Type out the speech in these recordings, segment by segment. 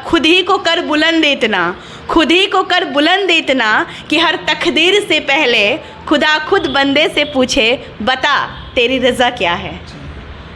खुद ही को कर बुलंद इतना, खुद ही को कर बुलंद इतना कि हर तकदीर से पहले खुदा खुद बंदे से पूछे बता तेरी रज़ा क्या है।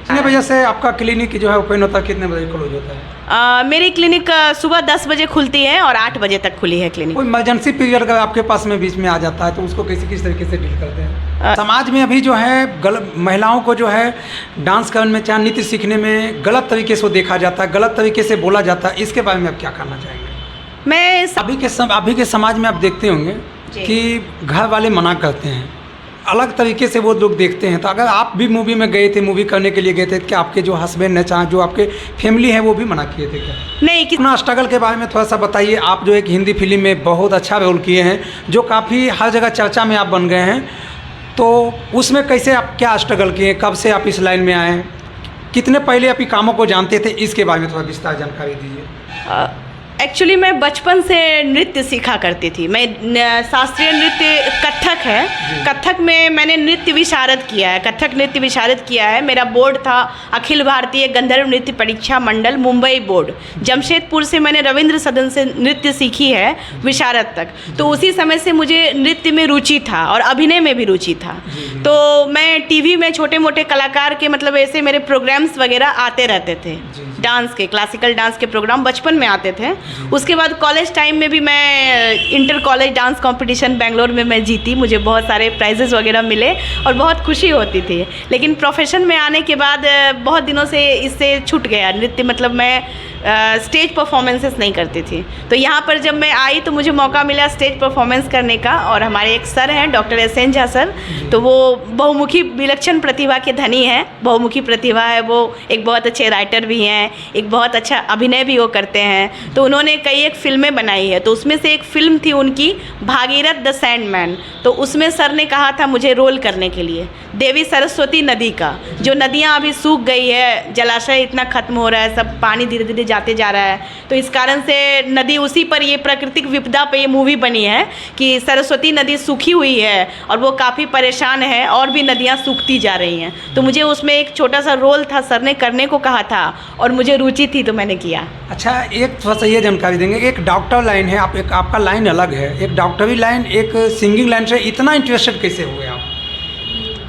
कितने बजे से आपका क्लिनिक जो है ओपन होता है, कितने बजे क्लोज होता है? मेरी क्लिनिक सुबह 10 बजे खुलती है और 8 बजे तक खुली है क्लिनिक। कोई इमरजेंसी पीरियड का आपके पास में बीच में आ जाता है तो उसको किस तरीके से डील करते हैं? समाज में अभी जो है महिलाओं को जो है डांस करने में, चाहे नृत्य सीखने में गलत तरीके से देखा जाता है, गलत तरीके से बोला जाता है, इसके बारे में आप क्या कहना चाहेंगे? मैं अभी के समाज में आप देखते होंगे कि घर वाले मना करते हैं, अलग तरीके से वो लोग देखते हैं। तो अगर आप भी मूवी में गए थे, मूवी करने के लिए गए थे, क्या आपके जो हस्बैंड है, चाहे जो आपके फैमिली है, वो भी मना किए थे क्या? नहीं। कितना स्ट्रगल के बारे में थोड़ा सा बताइए। आप जो एक हिंदी फिल्म में बहुत अच्छा रोल किए हैं, जो काफ़ी हर जगह चर्चा में आप बन गए हैं, तो उसमें कैसे आप क्या स्ट्रगल किए, कब से आप इस लाइन में आए हैं, कितने पहले आप कामों को जानते थे, इसके बारे में थोड़ा विस्तार जानकारी दीजिए। एक्चुअली मैं बचपन से नृत्य सीखा करती थी। मैं शास्त्रीय नृत्य कथक है, कथक में मैंने नृत्य विशारद किया है, कथक नृत्य विशारद किया है। मेरा बोर्ड था अखिल भारतीय गंधर्व नृत्य परीक्षा मंडल मुंबई बोर्ड। जमशेदपुर से मैंने रविंद्र सदन से नृत्य सीखी है विशारद तक। तो उसी समय से मुझे नृत्य में रुचि था और अभिनय में भी रुचि था। तो मैं टीवी में छोटे मोटे कलाकार के मतलब ऐसे मेरे प्रोग्राम्स वगैरह आते रहते थे, डांस के, क्लासिकल डांस के प्रोग्राम बचपन में आते थे। उसके बाद कॉलेज टाइम में भी मैं inter college dance competition Bangalore में मैं जीती, मुझे बहुत सारे प्राइजेस वगैरह मिले और बहुत खुशी होती थी। लेकिन प्रोफेशन में आने के बाद बहुत दिनों से इससे छूट गया नृत्य, मतलब मैं स्टेज परफॉर्मेंसेस नहीं करती थी। तो यहाँ पर जब मैं आई तो मुझे मौका मिला स्टेज परफॉर्मेंस करने का, और हमारे एक सर हैं डॉक्टर एस.एन. झा सर, तो वो बहुमुखी विलक्षण प्रतिभा के धनी हैं, बहुमुखी प्रतिभा है वो, एक बहुत अच्छे राइटर भी हैं, एक बहुत अच्छा अभिनय भी वो करते हैं। तो उन्होंने कई एक फिल्में बनाई है, तो उसमें से एक फिल्म थी उनकी भागीरथ द सैंडमैन। तो उसमें सर ने कहा था मुझे रोल करने के लिए देवी सरस्वती नदी का, जो नदियाँ अभी सूख गई है, जलाशय इतना खत्म हो रहा है, सब पानी धीरे धीरे जाते जा रहा है, तो इस कारण से नदी, उसी पर ये प्राकृतिक विपदा पे ये मूवी बनी है कि सरस्वती नदी सूखी हुई है और वो काफ़ी परेशान है और भी नदियाँ सूखती जा रही हैं। तो मुझे उसमें एक छोटा सा रोल था, सर ने करने को कहा था और मुझे रुचि थी तो मैंने किया। अच्छा, एक थोड़ा सा ये जानकारी देंगे, एक डॉक्टर लाइन है, आपका लाइन अलग है, एक डॉक्टरी लाइन, एक सिंगिंग लाइन से इतना इंटरेस्टेड कैसे हुए आप?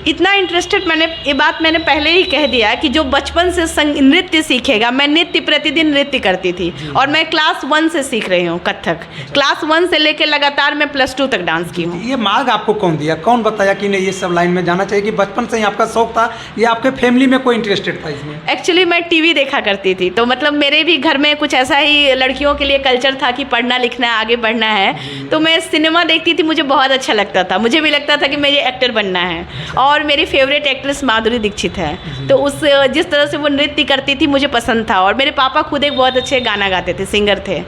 इतना इंटरेस्टेड, ये बात मैंने पहले ही कह दिया कि जो बचपन से नृत्य सीखेगा, मैं नृत्य प्रतिदिन नृत्य करती थी और मैं क्लास 1 से सीख रही हूँ कथक। क्लास 1 से लेकर लगातार मैं +2 तक डांस की हूँ। ये मार्ग आपको कौन दिया, कौन बताया कि नहीं ये सब लाइन में जाना चाहिए, कि बचपन से ही आपका शौक था या आपके फैमिली में कोई इंटरेस्टेड था इसमें? एक्चुअली मैं टीवी देखा करती थी, तो मतलब मेरे भी घर में कुछ ऐसा ही लड़कियों के लिए कल्चर था कि पढ़ना लिखना है, आगे बढ़ना है। तो मैं सिनेमा देखती थी, मुझे बहुत अच्छा लगता था, मुझे भी लगता था कि मुझे एक्टर बनना है। और मेरी फेवरेट एक्ट्रेस माधुरी दीक्षित है, तो उस जिस तरह से वो नृत्य करती थी मुझे पसंद था। और मेरे पापा खुद एक बहुत अच्छे गाना गाते थे, सिंगर थे।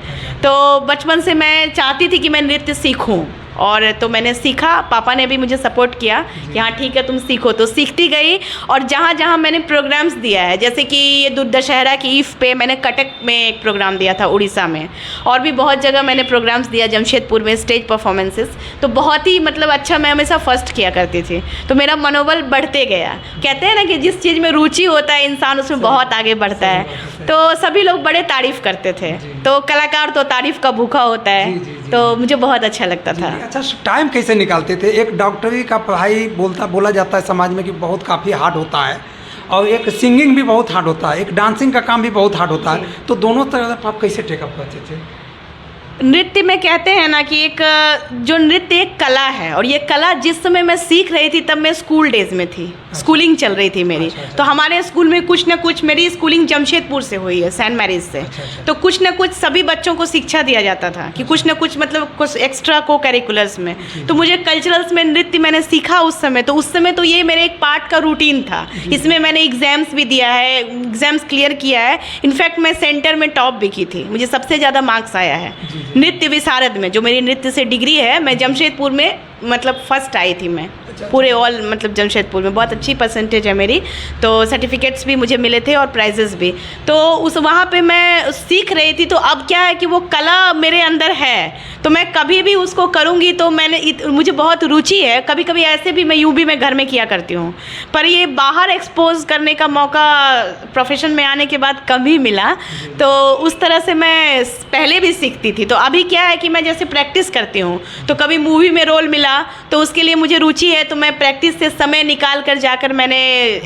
तो बचपन से मैं चाहती थी कि मैं नृत्य सीखूं, और तो मैंने सीखा, पापा ने भी मुझे सपोर्ट किया, यहाँ ठीक है तुम सीखो, तो सीखती गई। और जहाँ जहाँ मैंने प्रोग्राम्स दिया है, जैसे कि ये दशहरा की ईव पे मैंने कटक में एक प्रोग्राम दिया था उड़ीसा में, और भी बहुत जगह मैंने प्रोग्राम्स दिया, जमशेदपुर में स्टेज परफॉर्मेंसेस, तो बहुत ही मतलब अच्छा, मैं हमेशा फर्स्ट किया करती थी। तो मेरा मनोबल बढ़ते गया। कहते हैं ना कि जिस चीज़ में रुचि होता है इंसान उसमें बहुत आगे बढ़ता है। तो सभी लोग बड़े तारीफ़ करते थे, तो कलाकार तो तारीफ़ का भूखा होता है, तो मुझे बहुत अच्छा लगता था। अच्छा, टाइम कैसे निकालते थे? एक डॉक्टरी का पढ़ाई बोला जाता है समाज में कि बहुत काफ़ी हार्ड होता है, और एक सिंगिंग भी बहुत हार्ड होता है, एक डांसिंग का काम भी बहुत हार्ड होता है, तो दोनों तरफ आप कैसे टेकअप करते थे? नृत्य में कहते हैं ना कि एक जो नृत्य एक कला है, और ये कला जिस समय मैं सीख रही थी तब मैं स्कूल डेज में थी, स्कूलिंग चल रही थी मेरी। तो हमारे स्कूल में कुछ ना कुछ, मेरी स्कूलिंग जमशेदपुर से हुई है, सेंट मैरीज से। तो कुछ ना कुछ सभी बच्चों को शिक्षा दिया जाता था कि कुछ ना कुछ मतलब कुछ एक्स्ट्रा को करिकुलर्स में। तो मुझे कल्चरल्स में नृत्य मैंने सीखा उस समय, तो उस समय तो ये मेरे एक पार्ट का रूटीन था। इसमें मैंने एग्जाम्स भी दिया है, एग्जाम्स क्लियर किया है। इनफैक्ट मैं सेंटर में टॉप भी की थी, मुझे सबसे ज़्यादा मार्क्स आया है नृत्य विशारद में, जो मेरी नृत्य से डिग्री है। मैं जमशेदपुर में मतलब फर्स्ट आई थी मैं पूरे ऑल मतलब जमशेदपुर में, बहुत अच्छी परसेंटेज है मेरी, तो सर्टिफिकेट्स भी मुझे मिले थे और प्राइजेस भी। तो उस वहाँ पे मैं सीख रही थी, तो अब क्या है कि वो कला मेरे अंदर है, तो मैं कभी भी उसको करूँगी तो मुझे बहुत रुचि है। कभी कभी ऐसे भी मैं घर में किया करती हूँ, पर ये बाहर एक्सपोज करने का मौका प्रोफेशन में आने के बाद कम ही मिला, तो उस तरह से मैं पहले भी सीखती थी। तो अभी क्या है कि मैं जैसे प्रैक्टिस करती हूँ, तो कभी मूवी में रोल मिला तो उसके लिए मुझे रुचि है, तो मैं प्रैक्टिस से समय निकाल कर जाकर मैंने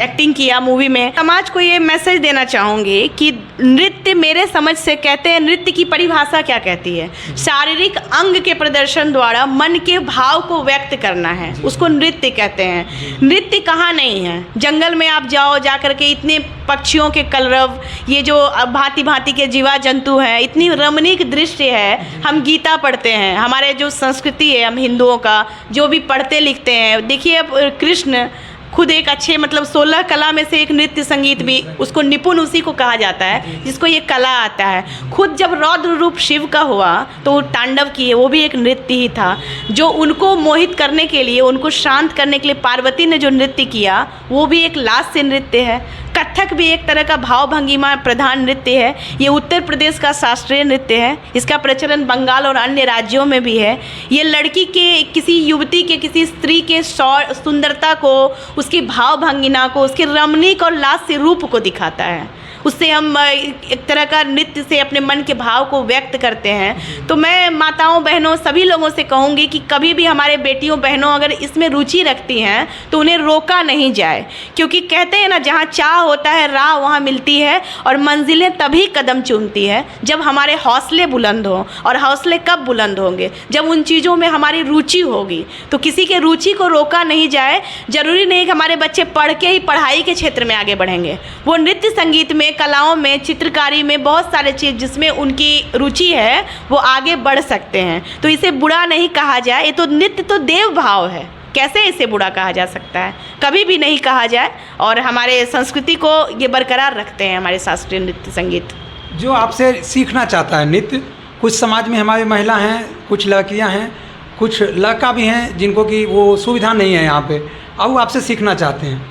एक्टिंग किया मूवी में। समाज को ये मैसेज देना चाहूँगी कि नृत्य मेरे समझ से, कहते हैं नृत्य की परिभाषा क्या कहती है, शारीरिक अंग के प्रदर्शन द्वारा मन के भाव को व्यक्त करना है, उसको नृत्य कहते हैं। नृत्य कहाँ नहीं है, जंगल में आप जाओ, जाकर के इतने पक्षियों के कलरव, ये जो भांति भांति के जीवा जंतु हैं, इतनी रमणीक दृश्य है। हम गीता पढ़ते हैं, हमारे जो संस्कृति है हम हिंदुओं का, जो भी पढ़ते लिखते हैं, देखिए अब कृष्ण खुद एक अच्छे मतलब 16 कला में से एक नृत्य संगीत भी, उसको निपुण उसी को कहा जाता है जिसको ये कला आता है। खुद जब रौद्र रूप शिव का हुआ तो वो तांडव किए, वो भी एक नृत्य ही था। जो उनको मोहित करने के लिए, उनको शांत करने के लिए पार्वती ने जो नृत्य किया वो भी एक लास्य नृत्य है। कथक भी एक तरह का भाव भंगिमा प्रधान नृत्य है। ये उत्तर प्रदेश का शास्त्रीय नृत्य है, इसका प्रचलन बंगाल और अन्य राज्यों में भी है। ये लड़की के, किसी युवती के, किसी स्त्री के सुंदरता को, उसकी भाव भंगिमा को, उसके रमणीक और लास्य रूप को दिखाता है। उससे हम एक तरह का नृत्य से अपने मन के भाव को व्यक्त करते हैं। तो मैं माताओं बहनों सभी लोगों से कहूँगी कि कभी भी हमारे बेटियों बहनों अगर इसमें रुचि रखती हैं तो उन्हें रोका नहीं जाए, क्योंकि कहते हैं ना, जहाँ चाह होता है राह वहाँ मिलती है, और मंजिलें तभी कदम चूमती है जब हमारे हौसले बुलंद हों। और हौसले कब बुलंद होंगे? जब उन चीज़ों में हमारी रुचि होगी। तो किसी के रुचि को रोका नहीं जाए। ज़रूरी नहीं कि हमारे बच्चे पढ़ के ही पढ़ाई के क्षेत्र में आगे बढ़ेंगे, वो नृत्य संगीत में, कलाओं में, चित्रकारी में, बहुत सारे चीज़ जिसमें उनकी रुचि है वो आगे बढ़ सकते हैं। तो इसे बुरा नहीं कहा जाए, ये तो नृत्य तो देव भाव है, कैसे इसे बुरा कहा जा सकता है? कभी भी नहीं कहा जाए। और हमारे संस्कृति को ये बरकरार रखते हैं हमारे शास्त्रीय नृत्य संगीत। जो आपसे सीखना चाहता है नृत्य, कुछ समाज में हमारी महिला हैं, कुछ लड़कियां हैं, कुछ लड़का भी हैं जिनको कि वो सुविधा नहीं है यहाँ पे, अब वो आपसे सीखना चाहते हैं,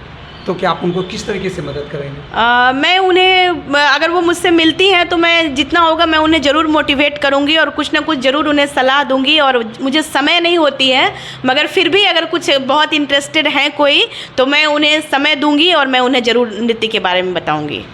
तो क्या आप उनको किस तरीके से मदद करेंगे? मैं उन्हें, अगर वो मुझसे मिलती हैं तो मैं जितना होगा मैं उन्हें ज़रूर मोटिवेट करूंगी और कुछ ना कुछ ज़रूर उन्हें सलाह दूंगी। और मुझे समय नहीं होती है, मगर फिर भी अगर कुछ बहुत इंटरेस्टेड हैं कोई, तो मैं उन्हें समय दूंगी और मैं उन्हें ज़रूर नृत्य के बारे में बताऊँगी।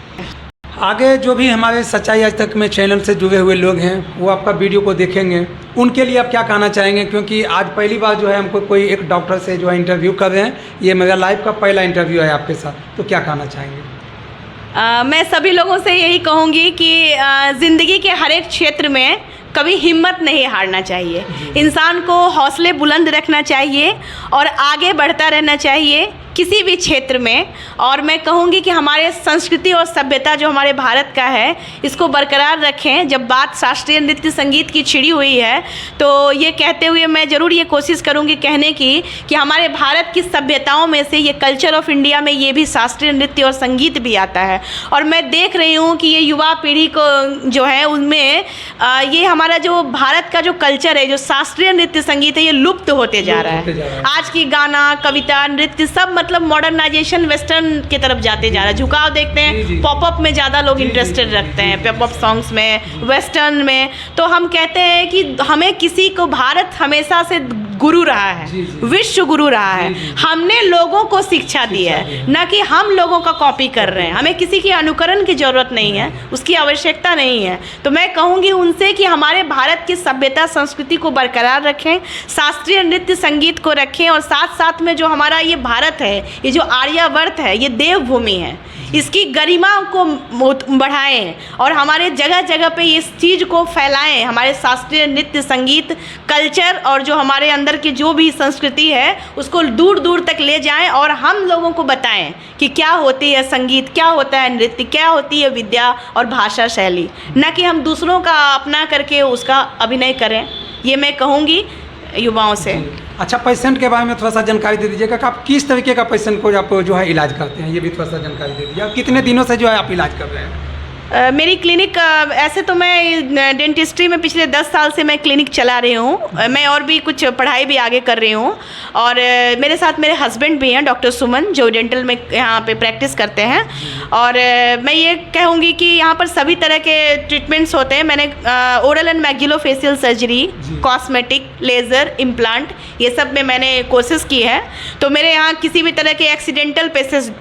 आगे जो भी हमारे सच्चाई आज तक में चैनल से जुड़े हुए लोग हैं वो आपका वीडियो को देखेंगे, उनके लिए आप क्या कहना चाहेंगे? क्योंकि आज पहली बार जो है हमको कोई एक डॉक्टर से जो है इंटरव्यू कर रहे हैं, ये मेरा लाइव का पहला इंटरव्यू है आपके साथ, तो क्या कहना चाहेंगे? मैं सभी लोगों से यही कहूँगी कि ज़िंदगी के हर एक क्षेत्र में कभी हिम्मत नहीं हारना चाहिए। इंसान को हौसले बुलंद रखना चाहिए और आगे बढ़ता रहना चाहिए किसी भी क्षेत्र में। और मैं कहूँगी कि हमारे संस्कृति और सभ्यता जो हमारे भारत का है, इसको बरकरार रखें। जब बात शास्त्रीय नृत्य संगीत की छिड़ी हुई है, तो ये कहते हुए मैं ज़रूर ये कोशिश करूँगी कहने की कि हमारे भारत की सभ्यताओं में से ये कल्चर ऑफ इंडिया में ये भी शास्त्रीय नृत्य और संगीत भी आता है। और मैं देख रही हूँ कि ये युवा पीढ़ी को जो है उनमें ये हमारा जो भारत का जो कल्चर है, जो शास्त्रीय नृत्य संगीत है, ये लुप्त होते जा रहा है। आज की गाना, कविता, नृत्य सब मतलब मॉडर्नाइजेशन वेस्टर्न की तरफ जाते जा रहा है। झुकाव देखते हैं, पॉपअप में ज़्यादा लोग इंटरेस्टेड रखते हैं, पॉपअप सॉन्ग्स में, वेस्टर्न में। तो हम कहते हैं कि हमें किसी को, भारत हमेशा से गुरु रहा है, विश्व गुरु रहा है। हमने लोगों को शिक्षा दी है, ना कि हम लोगों का कॉपी कर रहे हैं। हमें किसी की अनुकरण की ज़रूरत नहीं है, उसकी आवश्यकता नहीं है। तो मैं कहूँगी उनसे कि हमारे भारत की सभ्यता संस्कृति को बरकरार रखें, शास्त्रीय नृत्य संगीत को रखें, और साथ साथ में जो हमारा ये भारत है, ये जो आर्यावर्त है, ये देवभूमि है, इसकी गरिमा को बढ़ाएं और हमारे जगह जगह पे इस चीज़ को फैलाएं। हमारे शास्त्रीय नृत्य संगीत कल्चर और जो हमारे अंदर की जो भी संस्कृति है उसको दूर दूर तक ले जाएं और हम लोगों को बताएं कि क्या होती है संगीत, क्या होता है नृत्य, क्या होती है विद्या और भाषा शैली, न कि हम दूसरों का अपना करके उसका अभिनय करें। ये मैं कहूँगी युवाओं से। अच्छा, पेशेंट के बारे में थोड़ा सा जानकारी दे दीजिएगा कि आप किस तरीके का पेशेंट को आप जो है इलाज करते हैं, ये भी थोड़ा सा जानकारी दे दीजिए। आप कितने दिनों से जो है आप इलाज कर रहे हैं? मेरी क्लिनिक ऐसे तो मैं डेंटिस्ट्री में पिछले 10 साल से मैं क्लिनिक चला रही हूँ। मैं और भी कुछ पढ़ाई भी आगे कर रही हूँ और मेरे साथ मेरे हस्बैंड भी हैं, डॉक्टर सुमन, जो डेंटल में यहाँ पे प्रैक्टिस करते हैं। और मैं ये कहूँगी कि यहाँ पर सभी तरह के ट्रीटमेंट्स होते हैं। मैंने oral and maxillofacial surgery, cosmetic, laser, implant, ये सब में मैंने कोर्सेज़ की है। तो मेरे यहाँ किसी भी तरह के एक्सीडेंटल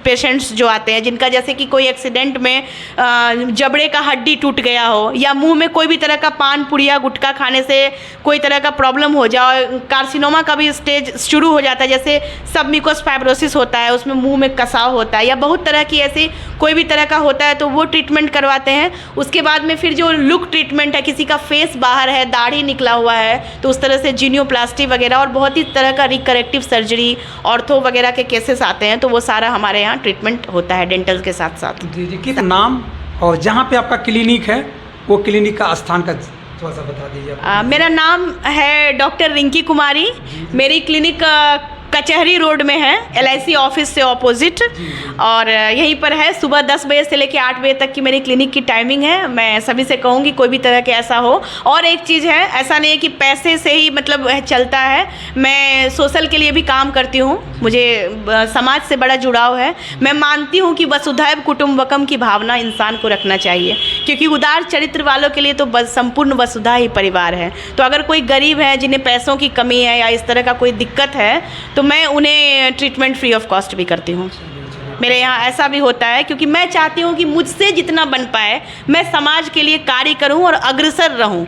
पेशेंट्स जो आते हैं, जिनका जैसे कि कोई एक्सीडेंट में जबड़े का हड्डी टूट गया हो या मुंह में कोई भी तरह का पान पुड़िया गुटखा खाने से कोई तरह का प्रॉब्लम हो जाए, कार्सिनोमा का भी स्टेज शुरू हो जाता है, जैसे सबम्यूकोस फाइब्रोसिस होता है, उसमें मुंह में कसाव होता है, या बहुत तरह की ऐसी कोई भी तरह का होता है, तो वो ट्रीटमेंट करवाते हैं। उसके बाद में फिर जो लुक ट्रीटमेंट है, किसी का फेस बाहर है, दाढ़ी निकला हुआ है, तो उस तरह से जीनियोप्लास्टी वगैरह और बहुत ही तरह का रिकरेक्टिव सर्जरी, ऑर्थो वगैरह के केसेस आते हैं, तो वो सारा हमारे यहाँ ट्रीटमेंट होता है डेंटल के साथ साथ। जी जी, किस नाम और जहाँ पे आपका क्लिनिक है वो क्लिनिक का स्थान का थोड़ा सा बता दीजिए। मेरा नाम है डॉक्टर रिंकी कुमारी। मेरी क्लिनिक कचहरी रोड में है, LIC ऑफिस से ऑपोजिट, और यहीं पर है। सुबह 10 बजे से लेकर 8 बजे तक की मेरी क्लिनिक की टाइमिंग है। मैं सभी से कहूँगी कोई भी तरह के ऐसा हो। और एक चीज़ है, ऐसा नहीं है कि पैसे से ही मतलब चलता है, मैं सोशल के लिए भी काम करती हूँ, मुझे समाज से बड़ा जुड़ाव है। मैं मानती हूँ कि वसुधैव कुटुम्बकम की भावना इंसान को रखना चाहिए, क्योंकि उदार चरित्र वालों के लिए तो संपूर्ण वसुधा ही परिवार है। तो अगर कोई गरीब है, जिन्हें पैसों की कमी है या इस तरह का कोई दिक्कत है, तो मैं उन्हें ट्रीटमेंट फ्री ऑफ कॉस्ट भी करती हूँ। मेरे यहाँ ऐसा भी होता है, क्योंकि मैं चाहती हूँ कि मुझसे जितना बन पाए मैं समाज के लिए कार्य करूँ और अग्रसर रहूँ।